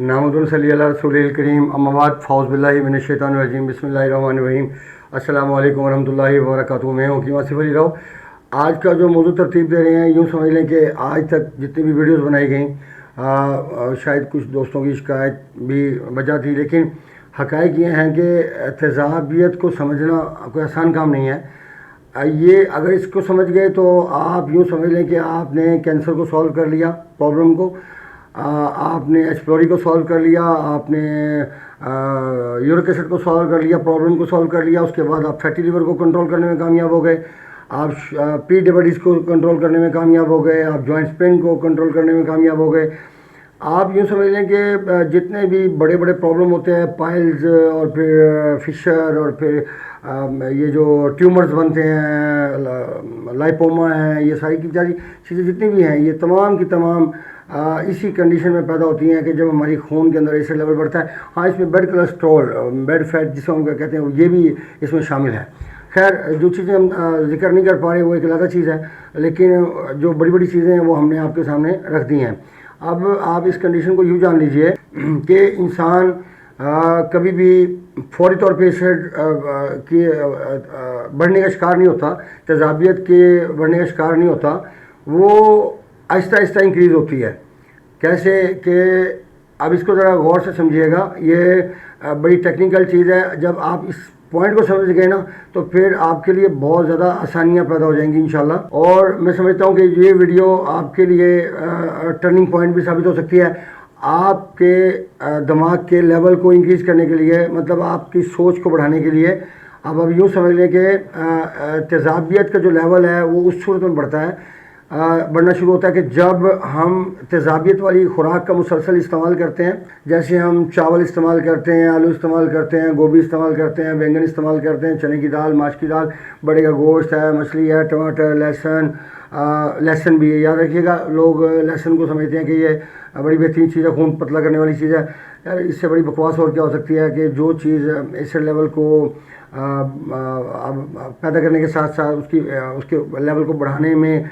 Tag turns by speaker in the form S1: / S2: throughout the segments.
S1: नामुद्दुन सल्ली अला रसूलिल करीम अम्माबाद फ़ौज़ बिल्लाहि मिनश शैतानिर रजीम बिस्मिल्लाहिर्रहमानिर रहीम अस्सलामु अलैकुम वरहमतुल्लाहि वबरकातुहू। मैं हूँ कीमा सिफ अली राव। आज का जो मौजूद तरतीब दे रहे हैं, यूँ समझ लें कि आज तक जितनी भी वीडियोस बनाई गई शायद कुछ दोस्तों की शिकायत भी वजह थी, लेकिन हक़ाइक़ ये हैं कि तेज़ाबियत को समझना कोई आसान काम नहीं है। ये अगर इसको समझ गए तो आप यूँ समझ लें कि आपने कैंसर को सॉल्व कर लिया, प्रॉब्लम को आपने एच प्लोरी को सॉल्व कर लिया, आपने यूरिक एसिड को सॉल्व कर लिया, प्रॉब्लम को सॉल्व कर लिया। उसके बाद आप फैटी लिवर को कंट्रोल करने में कामयाब हो गए, आप प्री डायबिटीज़ को कंट्रोल करने में कामयाब हो गए, आप जॉइंट पेन को कंट्रोल करने में कामयाब हो गए। आप यूँ समझ लें कि जितने भी बड़े बड़े प्रॉब्लम होते हैं, पाइल्स और फिर फिशर और फिर ये जो ट्यूमर्स बनते हैं, लाइपोमा है, ये सारी की सारी चीज़ें जितनी भी हैं, ये तमाम की तमाम इसी कंडीशन में पैदा होती हैं कि जब हमारी खून के अंदर एसिड लेवल बढ़ता है। हाँ, इसमें बैड कोलेस्ट्रॉल, बैड फैट जिसको हम कहते हैं, ये भी इसमें शामिल है। खैर, जो चीज़ें हम जिक्र नहीं कर पा रहे वो एक अलग चीज़ है, लेकिन जो बड़ी बड़ी चीज़ें हैं वो हमने आपके सामने रख दी हैं। अब आप इस कंडीशन को यूँ जान लीजिए कि इंसान कभी भी फौरी तौर पे एसिड के बढ़ने का शिकार नहीं होता, तेज़ाबियत के बढ़ने का शिकार नहीं होता। वो आहिस्ता आहिस्ता इंक्रीज़ होती है। कैसे कि अब इसको ज़रा गौर से समझिएगा, ये बड़ी टेक्निकल चीज़ है। जब आप इस पॉइंट को समझ गए ना, तो फिर आपके लिए बहुत ज़्यादा आसानियाँ पैदा हो जाएंगी इंशाल्लाह। और मैं समझता हूँ कि ये वीडियो आपके लिए टर्निंग पॉइंट भी साबित हो सकती है, आपके दिमाग के लेवल को इंक्रीज़ करने के लिए, मतलब आपकी सोच को बढ़ाने के लिए। अब यूँ समझ लें कि तेज़ाबियत का जो लेवल है वो उस सूरत में बढ़ता है, बढ़ना शुरू होता है कि जब हम तेज़ाबियत वाली खुराक का मुसलसल इस्तेमाल करते हैं। जैसे हम चावल इस्तेमाल करते हैं, आलू इस्तेमाल करते हैं, गोभी इस्तेमाल करते हैं, बैंगन इस्तेमाल करते हैं, चने की दाल, माश की दाल, बड़े का गोश्त है, मछली है, टमाटर, लहसुन, लहसुन भी है। याद रखिएगा, लोग लहसुन को समझते हैं कि ये बड़ी बेहतरीन चीज़ है, खून पतला करने वाली चीज़ है। यार, इससे बड़ी बकवास और क्या हो सकती है कि जो चीज़ एसिड लेवल को पैदा करने के साथ साथ उसके लेवल को बढ़ाने में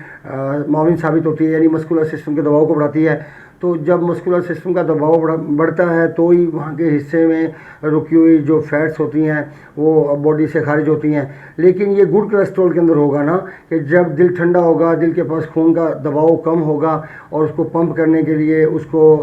S1: माविन साबित होती है, यानी मस्कुलर सिस्टम के दबाव को बढ़ाती है। तो जब मस्कुलर सिस्टम का दबाव बढ़ता है तो ही वहाँ के हिस्से में रुकी हुई जो फैट्स होती हैं वो बॉडी से खारिज होती हैं। लेकिन ये गुड कोलेस्ट्रॉल के अंदर होगा ना, कि जब दिल ठंडा होगा, दिल के पास खून का दबाव कम होगा और उसको पंप करने के लिए उसको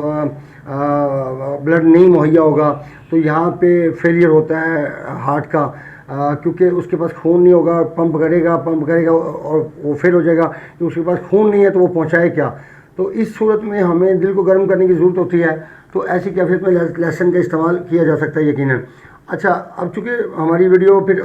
S1: ब्लड नहीं मुहैया होगा, तो यहाँ पे फेलियर होता है हार्ट का, क्योंकि उसके पास खून नहीं होगा। पंप करेगा और वो फेल हो जाएगा, क्योंकि उसके पास खून नहीं है तो वो पहुँचाए क्या। तो इस सूरत में हमें दिल को गर्म करने की ज़रूरत होती है। तो ऐसी कैफियत में लहसुन का इस्तेमाल किया जा सकता है यकीनन। अच्छा, अब चूँकि हमारी वीडियो फिर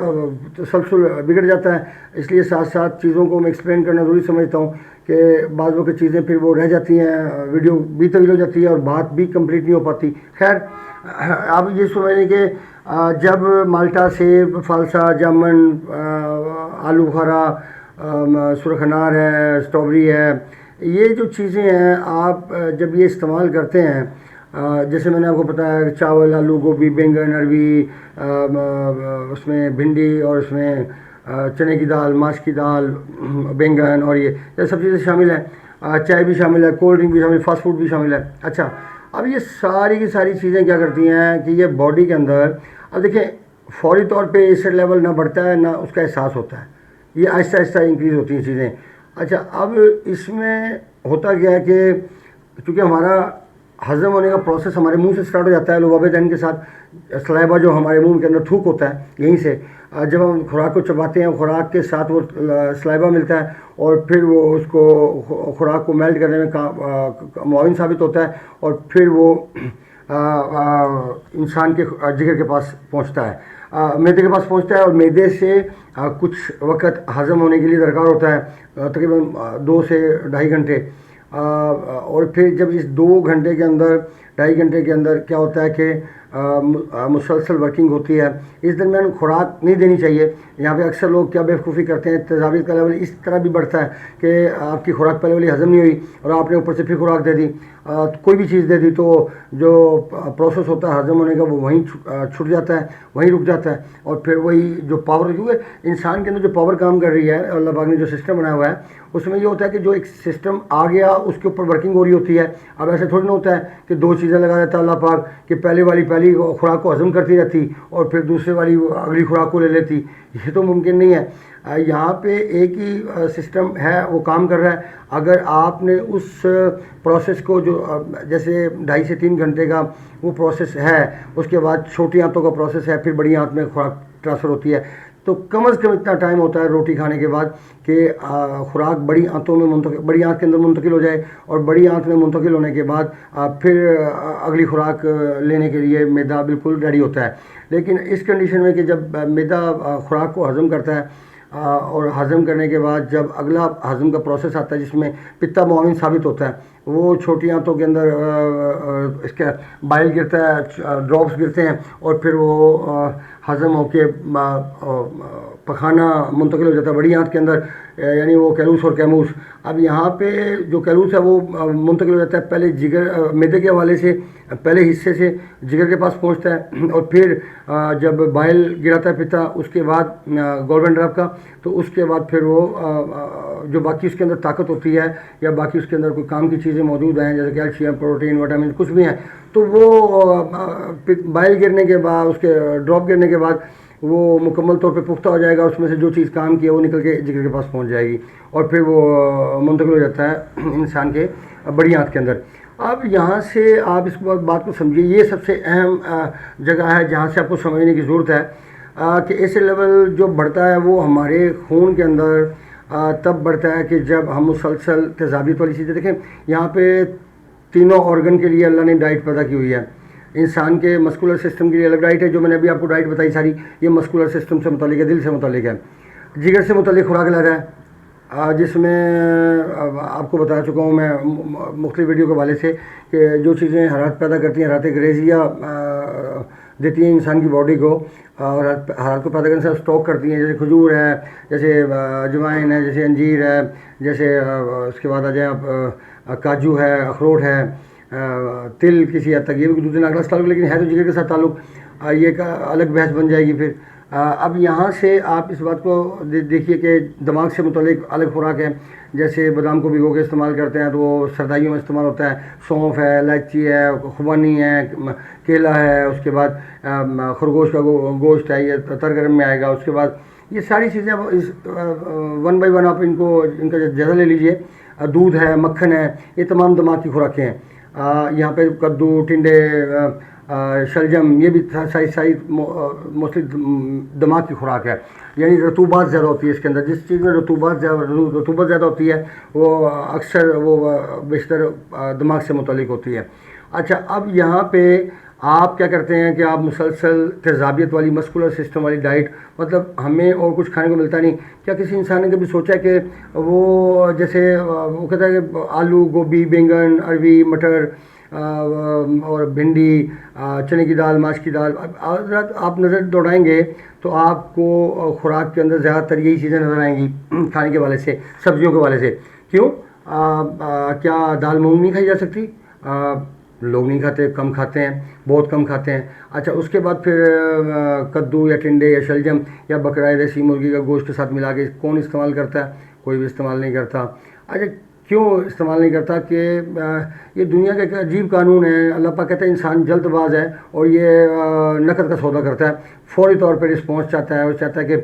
S1: तसलसल बिगड़ जाता है, इसलिए साथ साथ चीज़ों को मैं एक्सप्लेन करना ज़रूरी समझता हूँ कि बाद वक्त चीज़ें फिर वो रह जाती हैं, वीडियो भी तवील हो जाती है और बात भी कंप्लीट नहीं हो पाती। खैर, अब ये समझें कि जब माल्टा, सेब, फालसा, जामुन, आलू बुखारा, सुरख अनार है, स्ट्रॉबेरी है, ये जो चीज़ें हैं, आप जब ये इस्तेमाल करते हैं, जैसे मैंने आपको बताया, चावल, आलू, गोभी, बैंगन, अरवी, उसमें भिंडी और उसमें चने की दाल, माश की दाल, बैंगन और ये सब चीज़ें शामिल हैं। चाय भी शामिल है, कोल्ड ड्रिंक भी शामिल, फास्ट फूड भी शामिल है। अच्छा, अब ये सारी की सारी चीज़ें क्या करती हैं कि ये बॉडी के अंदर, अब देखें, फौरी तौर पे एसिड लेवल ना बढ़ता है ना उसका एहसास होता है, ये आहिस्ता आहिस्ता इंक्रीज़ होती हैं चीज़ें। अच्छा, अब इसमें होता क्या है कि चूँकि हमारा हज़म होने का प्रोसेस हमारे मुंह से स्टार्ट हो जाता है, लुबाबे के साथ सलाइवा जो हमारे मुंह के अंदर थूक होता है, यहीं से जब हम खुराक को चबाते हैं, खुराक के साथ वो सलाइवा मिलता है और फिर वो उसको खुराक को मेल्ट करने में मुआविन साबित होता है और फिर वो इंसान के जिगर के पास पहुंचता है, मैदे के पास पहुंचता है और मैदे से कुछ वक्त हज़म होने के लिए दरकार होता है, तकरीबन 2 से ढाई घंटे। और फिर जब इस 2 घंटे के अंदर, ढाई घंटे के अंदर क्या होता है कि मुसलसल वर्किंग होती है। इस दरमियान खुराक नहीं देनी चाहिए। यहाँ पे अक्सर लोग क्या बेवकूफ़ी करते हैं, तेज़ाबियत का लेवल इस तरह भी बढ़ता है कि आपकी खुराक पहले वाली हज़म नहीं हुई और आपने ऊपर से फिर खुराक दे दी, कोई भी चीज़ दे दी, तो जो प्रोसेस होता है हज़म होने का वो वहीं छूट जाता है, वहीं रुक जाता है। और फिर वही जो पावर, क्योंकि इंसान के अंदर जो पावर काम कर रही है, अल्लाह पाक ने जो सिस्टम बनाया हुआ है, उसमें ये होता है कि जो एक सिस्टम आ गया उसके ऊपर वर्किंग हो रही होती है। अब ऐसे थोड़ी ना होता है कि 2 चीज़ें चीज़ें लगा देता है अल्लाह पाक कि पहली खुराक को हज़म करती रहती और फिर दूसरे वाली अगली खुराक को ले लेती। ये तो मुमकिन नहीं है। यहाँ पे एक ही सिस्टम है, वो काम कर रहा है। अगर आपने उस प्रोसेस को जो जैसे 2.5 से 3 घंटे का वो प्रोसेस है, उसके बाद छोटी आंतों का प्रोसेस है, फिर बड़ी आंत में खुराक ट्रांसफ़र होती है, तो कम अज़ कम इतना टाइम होता है रोटी खाने के बाद कि खुराक बड़ी आंतों में बड़ी आंत के अंदर मुंतकिल हो जाए, और बड़ी आंत में मुंतकिल होने के बाद फिर अगली खुराक लेने के लिए मैदा बिल्कुल रेडी होता है। लेकिन इस कंडीशन में कि जब मैदा खुराक को हज़म करता है और हज़म करने के बाद जब अगला हज़म का प्रोसेस आता है जिसमें पित्ता मुआविन साबित होता है, वो छोटी आंतों के अंदर इसका बाइल गिरता है, ड्रॉप्स गिरते हैं, और फिर वो हज़म होके पखाना मुंतकिल हो जाता है बड़ी आंत के अंदर, यानी वो कैलूस और कैमूस। अब यहाँ पे जो कैलूस है वो मुंतकिल हो जाता है पहले जिगर मैदे के हवाले से, पहले हिस्से से जिगर के पास पहुँचता है, और फिर जब बाइल गिराता है पिता, उसके बाद गॉल ब्लैडर का, तो उसके बाद फिर वो जो बाकी उसके अंदर ताकत होती है या बाकी उसके अंदर कोई काम की चीज़ें मौजूद हैं जैसे कैल्शियम, प्रोटीन, विटामिन कुछ भी हैं, तो वो बाइल गिरने के बाद, उसके ड्रॉप गिरने के बाद वो मुकम्मल तौर पे पुख्ता हो जाएगा। उसमें से जो चीज़ काम की है वो निकल के जिगर के पास पहुंच जाएगी, और फिर वो मुंतकिल हो जाता है इंसान के बड़ी आंत के अंदर। अब यहाँ से आप इस बात को समझिए, ये सबसे अहम जगह है जहाँ से आपको समझने की ज़रूरत है कि ऐसे लेवल जो बढ़ता है वो हमारे खून के अंदर तब बढ़ता है कि जब हम मुसलसल तेज़ाबियत वाली चीज़ें देखें। यहाँ पे तीनों ऑर्गन के लिए अल्लाह ने डाइट पैदा की हुई है। इंसान के मस्कुलर सिस्टम के लिए अलग डाइट है, जो मैंने अभी आपको डाइट बताई सारी, ये मस्कुलर सिस्टम से मुतालिक है, दिल से मुतालिक है। जिगर से मुतालिक खुराक अलग है, जिसमें आपको बता चुका हूँ मैं मुख्तलिफ वीडियो के हवाले से कि जो चीज़ें हरारत पैदा करती हैं, हरारत गरेजिया देती हैं इंसान की बॉडी को, और हरारत को पैदा करने से स्टॉक करती हैं, जैसे खजूर है, जैसे अजवाइन है, जैसे अंजीर है, जैसे उसके बाद आ जाए आप काजू है, अखरोट है, तिल किसी हद तक, ये भी दूसरे नागला से ताल्लुक, लेकिन है तो जिगर के साथ ताल्लुक, ये का अलग बहस बन जाएगी फिर। अब यहाँ से आप इस बात को देखिए कि दिमाग से मुतालिक अलग खुराक है। जैसे बादाम को भिगो के इस्तेमाल करते हैं तो वो सर्दियों में इस्तेमाल होता है, सौंफ है, इलायची है, खुबानी है, केला है, उसके बाद खरगोश का गोश्त है, ये तर गर्म में आएगा। उसके बाद ये सारी चीज़ें इस 1 बाई 1 आप इनका जायज़ा ले लीजिए। दूध है, मक्खन है, ये तमाम दिमाग की खुराकें हैं। यहाँ पे कद्दू, टिंडे, शलजम, ये भी सारी मोस्टली दिमाग की खुराक है। यानी रतूबात ज़्यादा होती है इसके अंदर। जिस चीज़ में रतूबात ज़्यादा होती है वो अक्सर वो बेशतर दिमाग से मुतालिक होती है। अच्छा, अब यहाँ पे आप क्या करते हैं कि आप मुसलसल तेज़ाबियत वाली मस्कुलर सिस्टम वाली डाइट, मतलब हमें और कुछ खाने को मिलता नहीं। क्या किसी इंसान ने कभी सोचा कि वो जैसे वो कहता है कि आलू, गोभी, बैंगन, अरवी, मटर और भिंडी, चने की दाल, माश की दाल, आप नज़र दौड़ाएंगे तो आपको खुराक के अंदर ज़्यादातर यही चीज़ें नज़र आएंगी खाने के वाले से, सब्जियों के वाले से। क्यों? क्या दाल मूंग नहीं खाई जा सकती? लोग नहीं खाते, कम खाते हैं, बहुत कम खाते हैं। अच्छा, उसके बाद फिर कद्दू या टिंडे या शलजम या बकरा देसी मुर्गी का गोश्त के साथ मिला के कौन इस्तेमाल करता है? कोई भी इस्तेमाल नहीं करता। अच्छा, क्यों इस्तेमाल नहीं करता? कि ये दुनिया का एक अजीब कानून है। अल्लाह पाक कहता है इंसान जल्दबाज है और ये नकद का सौदा करता है, फ़ौरी तौर पर रिस्पॉन्स चाहता है और चाहता है कि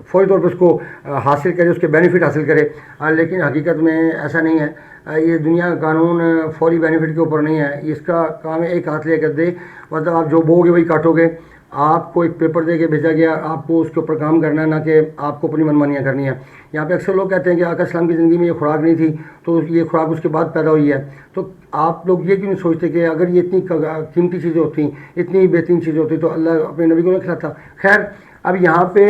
S1: फ़ौरी तौर पर उसको हासिल करे, उसके बेनिफिट हासिल करे। लेकिन हकीकत में ऐसा नहीं है। ये दुनिया का कानून फ़ौरी बेनिफिट के ऊपर नहीं है। इसका काम है एक हाथ ले कर दे, मतलब आप जो बोगे वही काटोगे। आपको एक पेपर दे के भेजा गया, आपको उसके ऊपर काम करना है, ना कि आपको अपनी मनमानियाँ करनी है। यहाँ पे अक्सर लोग कहते हैं कि आका इस्लाम की ज़िंदगी में ये खुराक नहीं थी, तो ये खुराक उसके बाद पैदा हुई है। तो आप लोग ये क्यों नहीं सोचते कि अगर ये इतनी कीमती चीज़ें होती, इतनी बेहतरीन चीज़ें होती, तो अल्लाह अपने नबी को नहीं खिलाता? खैर, अब यहाँ पे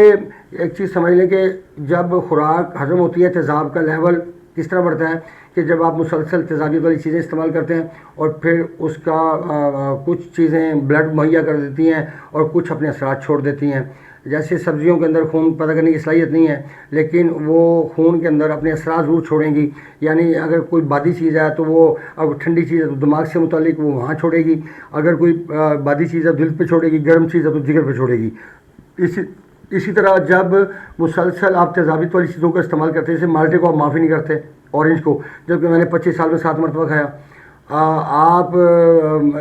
S1: एक चीज़ समझ लें कि जब खुराक हज़म होती है, तेज़ाब का लेवल किस तरह बढ़ता है कि जब आप मुसलसल तेज़ाबियत वाली चीज़ें इस्तेमाल करते हैं और फिर उसका कुछ चीज़ें ब्लड मुहैया कर देती हैं और कुछ अपने असरात छोड़ देती हैं। जैसे सब्जियों के अंदर खून पैदा करने की सलाहियत नहीं है, लेकिन वो खून के अंदर अपने असरात ज़रूर छोड़ेंगी। यानी अगर कोई बादी चीज़ है तो वो, अगर ठंडी चीज़ है तो दिमाग से मुतालिक वो वहाँ छोड़ेगी, अगर कोई बादी चीज़ है दिल पे छोड़ेगी, गर्म चीज़ है तो जिगर पे छोड़ेगी। इसी तरह जब मुसलसल आप तेज़ाबियत वाली चीज़ों का इस्तेमाल करते हैं, जैसे माल्टे को आप माफ़ी नहीं करते, ऑरेंज को, जबकि मैंने 25 साल में 7 मरतबा खाया। आप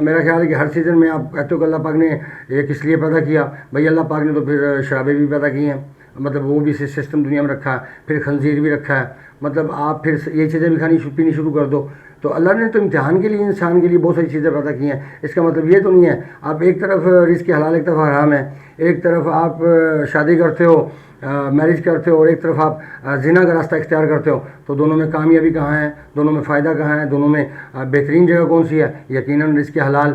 S1: मेरा ख्याल है कि हर सीज़न में आप कहते हो कि अल्लाह पाक ने ये किस लिए पैदा किया। भाई अल्लाह पाक ने तो फिर शराबें भी पैदा की हैं, मतलब वो भी सिस्टम दुनिया में रखा है, फिर खंजीर भी रखा है, मतलब आप फिर ये चीज़ें भी पीनी शुरू कर दो। तो अल्लाह ने तो इम्तिहान के लिए इंसान के लिए बहुत सारी चीज़ें पैदा की हैं। इसका मतलब ये तो नहीं है आप एक तरफ रिस्क हलाल एक तरफ हराम है, एक तरफ आप शादी करते हो, मैरिज करते हो, और एक तरफ आप जिना का रास्ता इख्तियार करते हो। तो दोनों में कामयाबी कहाँ है, दोनों में फ़ायदा कहाँ है, दोनों में बेहतरीन जगह कौन सी है? यकीनन रिस्क हलाल,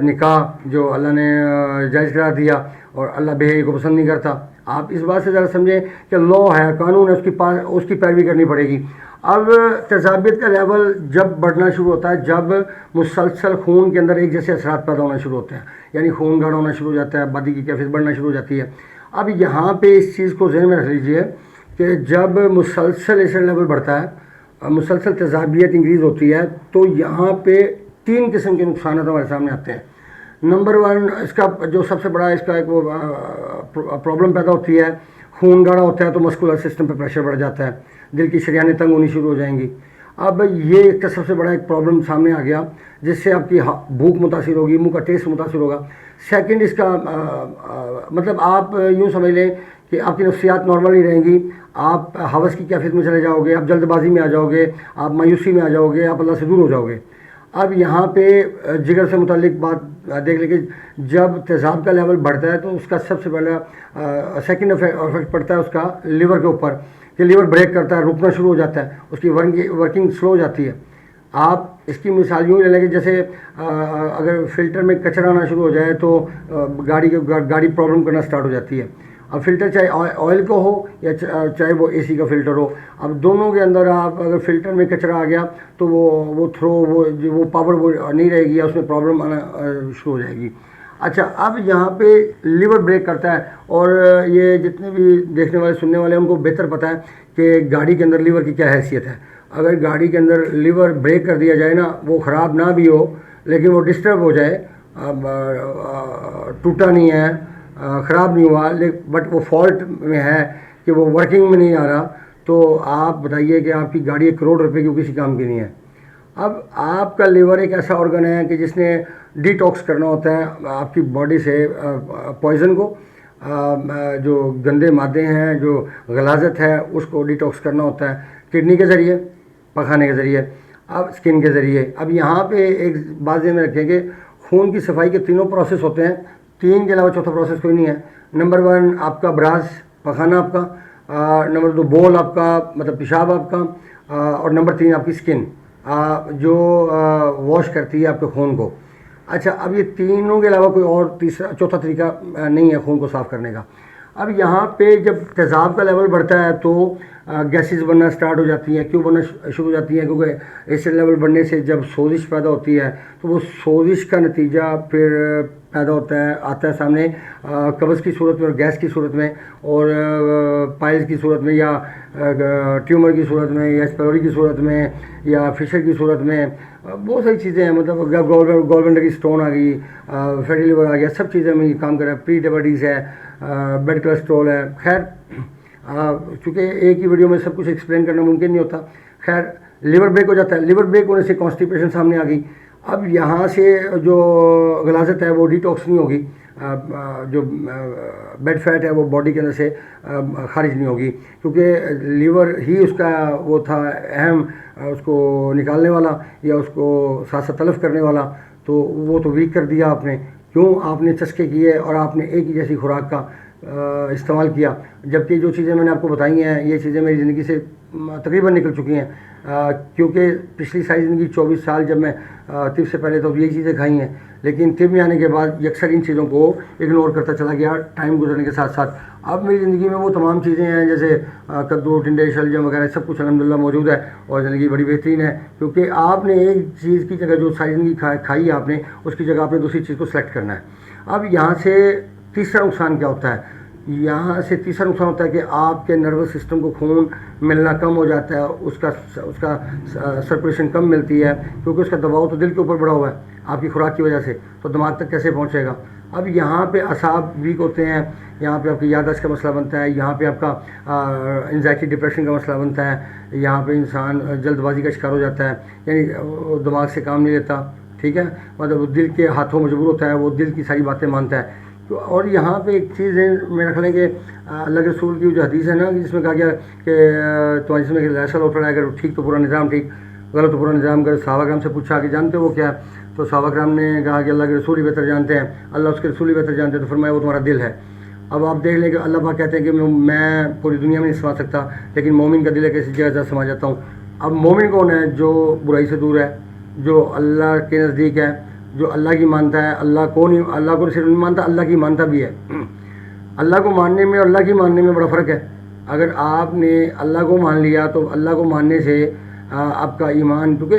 S1: निकाह जो अल्लाह ने जायज़ करार दिया, और अल्लाह बेहयाई को पसंद नहीं करता। आप इस बात से ज़रा समझें कि लॉ है, कानून है, उसकी पैरवी करनी पड़ेगी। अब तजाबियत का लेवल जब बढ़ना शुरू होता है, जब मुसलसल खून के अंदर एक जैसे असरात पैदा होना शुरू होते हैं, यानी खून गाढ़ा होना शुरू हो जाता है, बॉडी की कैफियत बढ़ना शुरू हो जाती है। अब यहाँ पे इस चीज़ को ज़हन में रख लीजिए कि जब मुसलसल एसिड लेवल बढ़ता है, मुसलसल तजाबियत इंक्रीज़ होती है, तो यहाँ पे 3 किस्म के नुकसान हमारे सामने आते हैं। नंबर 1, इसका जो सबसे बड़ा इसका एक वो प्रॉब्लम पैदा होती है, खून गाढ़ा होता है तो मस्कुलर सिस्टम पे प्रेशर बढ़ जाता है, दिल की शरियानें तंग होनी शुरू हो जाएंगी। अब ये एक सबसे बड़ा एक प्रॉब्लम सामने आ गया, जिससे आपकी भूख मुतासिर होगी, मुंह का टेस्ट मुतासिर होगा। सेकंड, इसका मतलब आप यूँ समझ लें कि आपकी नफ्सियात नॉर्मल नहीं रहेंगी, आप हवस की कैफियत में चले जाओगे, आप जल्दबाजी में आ जाओगे, आप मायूसी में आ जाओगे, आप अल्लाह से दूर हो जाओगे। अब यहाँ पे जिगर से मुतालिक बात देख लें कि जब तेज़ाब का लेवल बढ़ता है तो उसका सबसे पहला सेकंड इफेक्ट पड़ता है उसका लीवर के ऊपर, कि लीवर ब्रेक करता है, रुकना शुरू हो जाता है, उसकी वर्किंग स्लो हो जाती है। आप इसकी मिसाल यूँ ले लेंगे जैसे अगर फ़िल्टर में कचरा आना शुरू हो जाए तो गाड़ी प्रॉब्लम करना स्टार्ट हो जाती है। अब फ़िल्टर चाहे ऑयल का हो या चाहे वो एसी का फ़िल्टर हो, अब दोनों के अंदर आप अगर फ़िल्टर में कचरा आ गया तो वो पावर वो नहीं रहेगी, या उसमें प्रॉब्लम आना शुरू हो जाएगी। अच्छा, अब यहाँ पे लीवर ब्रेक करता है, और ये जितने भी देखने वाले सुनने वाले हैं उनको बेहतर पता है कि गाड़ी के अंदर लीवर की क्या हैसियत है। अगर गाड़ी के अंदर लीवर ब्रेक कर दिया जाए ना, वो ख़राब ना भी हो लेकिन वो डिस्टर्ब हो जाए, टूटा नहीं है, ख़राब नहीं हुआ, बट वो फॉल्ट में है कि वो वर्किंग में नहीं आ रहा, तो आप बताइए कि आपकी गाड़ी 1 करोड़ रुपए की किसी काम की नहीं है। अब आपका लीवर एक ऐसा ऑर्गन है कि जिसने डिटॉक्स करना होता है आपकी बॉडी से पॉइज़न को, जो गंदे मादे हैं, जो गलाजत है, उसको डिटॉक्स करना होता है किडनी के ज़रिए, पखाने के ज़रिए, अब स्किन के ज़रिए। अब यहाँ पे एक बात ध्यान में रखें कि खून की सफाई के 3 प्रोसेस होते हैं, 3 के अलावा चौथा प्रोसेस कोई नहीं है। नंबर 1 आपका ब्रास, पखाना आपका, नंबर 2 बोल आपका, मतलब पेशाब आपका, और नंबर 3 आपकी स्किन जो वॉश करती है आपके खून को। अच्छा, अब ये तीनों के अलावा कोई और चौथा तरीका नहीं है खून को साफ़ करने का। अब यहाँ पे जब तेज़ाब का लेवल बढ़ता है तो गैसेस बनना स्टार्ट हो जाती हैं। क्यों बनना शुरू हो जाती हैं? क्योंकि एसिड लेवल बढ़ने से जब सोजिश पैदा होती है तो वो सोजिश का नतीजा फिर पैदा आता है सामने कब्ज़ की सूरत में और गैस की सूरत में, और पाइल्स की सूरत में, या ट्यूमर की सूरत में, या स्पेलोरी की सूरत में, या फिशर की सूरत में। बहुत सारी चीज़ें हैं, मतलब गॉलब्लैडर की स्टोन आ गई, फैटी लिवर आ गया, सब चीज़ें में काम कर रहा है। प्री डायबिटीज़ है, ब्लड कोलेस्ट्रॉल है। खैर, चूँकि एक ही वीडियो में सब कुछ एक्सप्लेन करना मुमकिन नहीं होता। खैर, लिवर ब्रेक हो जाता है, लिवर ब्रेक होने से कॉन्स्टिपेशन सामने आ गई। अब यहाँ से जो गलाजत है वो डिटॉक्स नहीं होगी, जो बेड फैट है वो बॉडी के अंदर से खारिज नहीं होगी, क्योंकि लीवर ही उसका वो था अहम उसको निकालने वाला या उसको साथ साथ तलफ करने वाला। तो वो तो वीक कर दिया आपने। क्यों? आपने चस्के किए और आपने एक ही जैसी खुराक का इस्तेमाल किया। जबकि जो चीज़ें मैंने आपको बताई हैं ये चीज़ें मेरी ज़िंदगी से तकरीबन निकल चुकी हैं, क्योंकि पिछली सारी ज़िंदगी 24 साल जब मैं तिब से पहले तो यही चीज़ें खाई हैं, लेकिन तिब में आने के बाद अक्सर इन चीज़ों को इग्नोर करता चला गया टाइम गुजरने के साथ साथ। अब मेरी ज़िंदगी में वो तमाम चीज़ें हैं जैसे कद्दू, टिंडे, शलजम वगैरह सब कुछ अल्हम्दुलिल्लाह मौजूद है, और ज़िंदगी बड़ी बेहतरीन है। क्योंकि आपने एक चीज़ की जगह जो सारी ज़िंदगी खाई है आपने, उसकी जगह आपने दूसरी चीज़ को सेलेक्ट करना है। अब यहाँ से तीसरा नुकसान क्या होता है? यहाँ से तीसरा नुकसान होता है कि आपके नर्वस सिस्टम को खून मिलना कम हो जाता है, उसका सर्कुलेशन कम मिलती है, क्योंकि उसका दबाव तो दिल के ऊपर बढ़ा हुआ है आपकी खुराक की वजह से। तो दिमाग तक कैसे पहुँचेगा? अब यहाँ पे असाब वीक होते हैं, यहाँ पे आपकी याददाश्त का मसला बनता है, यहाँ पे आपका एंजाइटी डिप्रेशन का मसला बनता है, यहाँ पे इंसान जल्दबाजी का शिकार हो जाता है, यानी दिमाग से काम नहीं लेता, ठीक है, मतलब वो दिल के हाथों मजबूर होता है, वो दिल की सारी बातें मानता है। तो और यहाँ पे एक चीज़ है मेरा ख्याल है कि अल्लाह के रसूल की जो हदीस है ना, जिसमें कहा गया कि तुम्हारी जिसमें कि लैसा लौट रहा है, अगर ठीक तो पूरा निज़ाम ठीक, गलत तो पूरा निज़ाम कर। सहाबा कराम से पूछा कि जानते हो वो क्या है? तो सहाबा कराम ने कहा कि अल्लाह के रसूल ही बेहतर जानते हैं, अल्लाह उसके रसूल ही बेहतर जानते हैं। तो फरमाया वो तुम्हारा दिल है। अब आप देख लें कि अल्लाह पाक कहते हैं कि मैं पूरी दुनिया में नहीं समा सकता, लेकिन मोमिन का दिल है किसी जगह समा जाता हूँ। अब मोमिन कौन है? जो बुराई से दूर है, जो अल्लाह के नज़दीक है, जो अल्लाह की मानता है, अल्लाह को नहीं, अल्लाह को सिर्फ नहीं मानता, अल्लाह की मानता भी है। अल्लाह को मानने में और अल्लाह की मानने में बड़ा फ़र्क है। अगर आपने अल्लाह को मान लिया तो अल्लाह को मानने से आपका ईमान, क्योंकि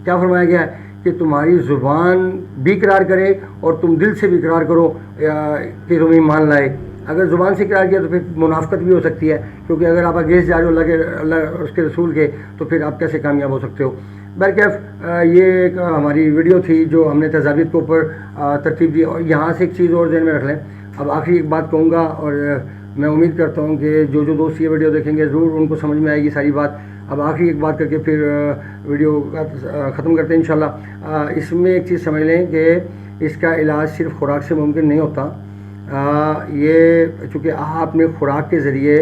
S1: क्या फरमाया गया है कि तुम्हारी ज़ुबान भी इकरार करे और तुम दिल से भी इकरार करो कि तुम ईमान लाए। अगर ज़ुबान से इकरार किया तो फिर मुनाफ़िकत भी हो सकती है, क्योंकि अगर आप अगेंस्ट जा रहे हो अल्लाह उसके रसूल के, तो फिर आप कैसे कामयाब हो सकते हो। बहरकैफ ये एक हमारी वीडियो थी जो हमने तजावीज़ के ऊपर तरतीब दी। और यहाँ से एक चीज़ और ध्यान में रख लें। अब आखिरी एक बात कहूँगा, और मैं उम्मीद करता हूँ कि जो दोस्त ये वीडियो देखेंगे ज़रूर उनको समझ में आएगी सारी बात। अब आखिरी एक बात करके फिर वीडियो ख़त्म करते हैं इंशाल्लाह। इसमें एक चीज़ समझ लें कि इसका इलाज सिर्फ खुराक से मुमकिन नहीं होता। ये चूँकि आपने खुराक के ज़रिए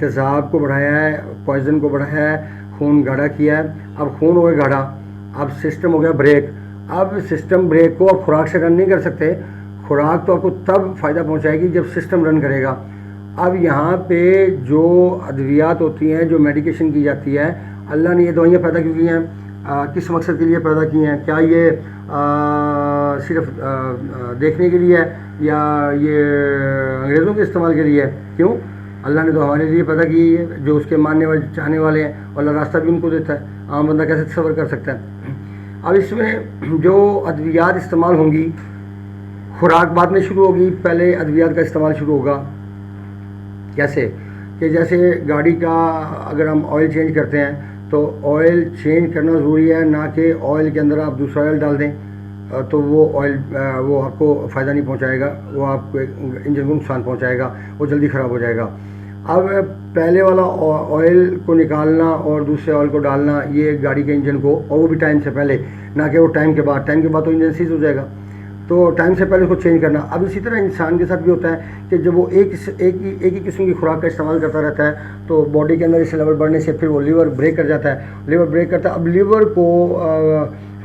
S1: तेज़ाब को बढ़ाया है, पॉइज़न को बढ़ाया है, खून गाढ़ा किया है। अब खून हो गया गाढ़ा, अब सिस्टम हो गया ब्रेक। अब सिस्टम ब्रेक को आप खुराक से रन नहीं कर सकते। खुराक तो आपको तब फ़ायदा पहुंचाएगी जब सिस्टम रन करेगा। अब यहाँ पे जो अद्वियात होती हैं, जो मेडिकेशन की जाती है, अल्लाह ने ये दवाइयाँ पैदा क्यों की हैं? किस मकसद के लिए पैदा की हैं? क्या ये सिर्फ देखने के लिए है, या ये अंग्रेज़ों के इस्तेमाल के लिए है? क्यों? अल्लाह ने तो हमारे लिए पैदा की है, जो उसके मानने वाले चाहने वाले हैं, और अल्लाह रास्ता भी उनको देता है। आम बंदा कैसे तसव्वुर कर सकता है? अब इसमें जो अद्वियात इस्तेमाल होंगी, खुराक बाद में शुरू होगी, पहले अद्वियात का इस्तेमाल शुरू होगा। कैसे? कि जैसे गाड़ी का अगर हम ऑयल चेंज करते हैं तो ऑयल चेंज करना ज़रूरी है, ना कि ऑयल के अंदर आप दूसरा ऑयल डाल दें, तो वो ऑयल वो आपको फ़ायदा नहीं पहुंचाएगा, वो आपको इंजन को नुकसान पहुंचाएगा, वो जल्दी ख़राब हो जाएगा। अब पहले वाला ऑयल को निकालना और दूसरे ऑयल को डालना, ये गाड़ी के इंजन को, और वो भी टाइम से पहले, ना कि वो टाइम के बाद। टाइम के बाद तो इंजन सीज हो जाएगा, तो टाइम से पहले उसको चेंज करना। अब इसी तरह इंसान के साथ भी होता है कि जब वो एक ही किस्म की खुराक का इस्तेमाल करता रहता है, तो बॉडी के अंदर इस लेवल बढ़ने से फिर वो लीवर ब्रेक कर जाता है। लीवर ब्रेक करता है। अब लीवर को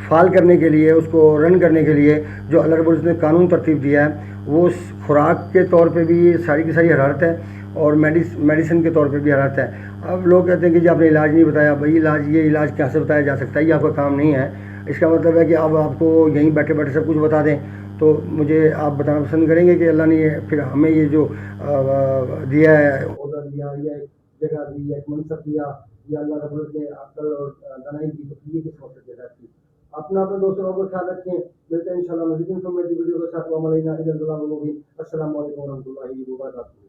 S1: फाल करने के लिए, उसको रन करने के लिए जो अल्लाह रब्बुल इज़्ज़त ने कानून तरतीब दिया है, वो खुराक के तौर पे भी सारी की सारी हरारत है, और मेडिसिन के तौर पे भी हरारत है। अब लोग कहते हैं कि जी आपने इलाज नहीं बताया। भाई ये इलाज कैसे बताया जा सकता है? ये आपका काम नहीं है। इसका मतलब है कि अब आपको यहीं बैठे बैठे सब कुछ बता दें, तो मुझे आप बताना पसंद करेंगे कि अल्लाह ने फिर हमें ये जो दिया है, उधर दिया, या जगह दी, या एक मनसब दिया, या अल्लाह रब्बुल इज़्ज़त ने अक्ल और दानाई दी, तो ये किस मकसद के साथ थी? अपना अपने दोस्तों का ख्याल रखें। मिलते हैं इंशाल्लाह मज़ीद इन्फॉर्मेटिव वीडियो के साथ। अस्सलाम वालेकुम वरहमतुल्लाहि वबरकातुहू।